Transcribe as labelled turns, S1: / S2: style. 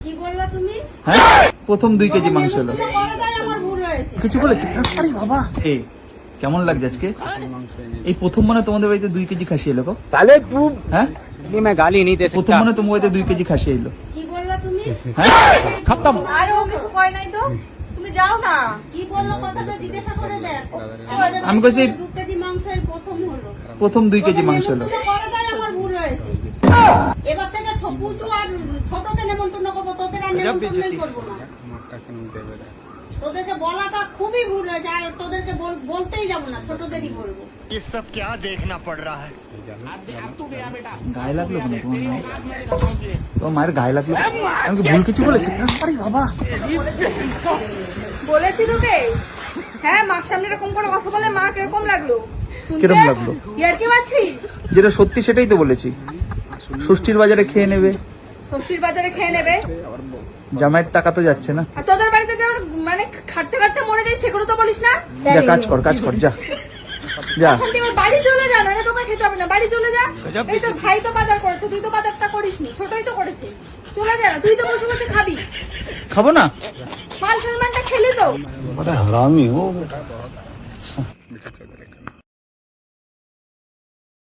S1: কি বললা তুমি?
S2: হ্যাঁ প্রথম 2 কেজি মাংস এলো।
S1: আমার ভুল হয়েছে।
S2: কিছু বলেছি? আরে বাবা এই কেমন লাগছে আজকে? এই প্রথম মনে তোমাদের বাড়িতে 2 কেজি খাসি এলো গো?
S3: साले तू
S2: হ্যাঁ
S3: नहीं मैं गाली नहीं दे
S2: প্রথম
S3: सकता
S2: মনে তোমার বাড়িতে 2 কেজি খাসি এলো।
S1: কি বললা তুমি?
S2: হ্যাঁ
S3: खत्म
S4: আর ও কিছু কয় নাই তো, তুমি যাও না।
S1: কি বললো কথাটা জিজ্ঞাসা করে দেখ।
S2: আমি কইছি
S1: 2 কেজি মাংস এই প্রথম হলো।
S2: প্রথম 2 কেজি মাংস এলো।
S1: আমার ভুল হয়েছে। এবার থেকে পুজো আর ছোটকে নেমন্তন্ন করবো, তোদের আর নেমন্তন্নই করবো না। তোদেরকে বলাটা খুবই ভুল হয়েছে, আর তোদেরকে বলতেই যাবো না, ছোটদেরই বলবো।
S5: ये सब क्या देखना पड़ रहा है।
S2: গায়ে লাগলো কেন তোমার মায়ের? তোমার মায়ের গায়ে লাগলো? আমি কি ভুল কিছু বলেছি? আরে বাবা
S4: বলেছি তোকে, হ্যাঁ মার সামনে এরকম করে কথা বলে মা কিরকম লাগলো শুনতে?
S2: কিরকম লাগলো?
S4: ইয়ার কি মারছিস?
S2: যেটা সত্যি সেটাই তো বলেছি। ষষ্ঠীর বাজারে খেয়ে নেবে,
S4: ষষ্ঠীর বাজারে খেয়ে নেবে,
S2: জামাইয়ের টাকা তো যাচ্ছে না।
S4: আর তোদের বাড়িতে যে মানে খাটতে খাটতে মরে যাই সেগুলো তো বলিস না।
S2: যা কাজ কর যা যা।
S4: এখন তুই এবার বাড়ি চলে যা, না তোকে খেতে হবে না, বাড়ি চলে যা। এই তোর ভাই তো বাজার করেছে, তুই তো বাজারটা করিসনি, ছোটই তো করেছে। চলে যা না, তুই তো বসে বসে খাবি,
S2: খাবো না?
S4: মান সম্মানটা খেলি তো।
S3: बड़ा हरामी हो बेटा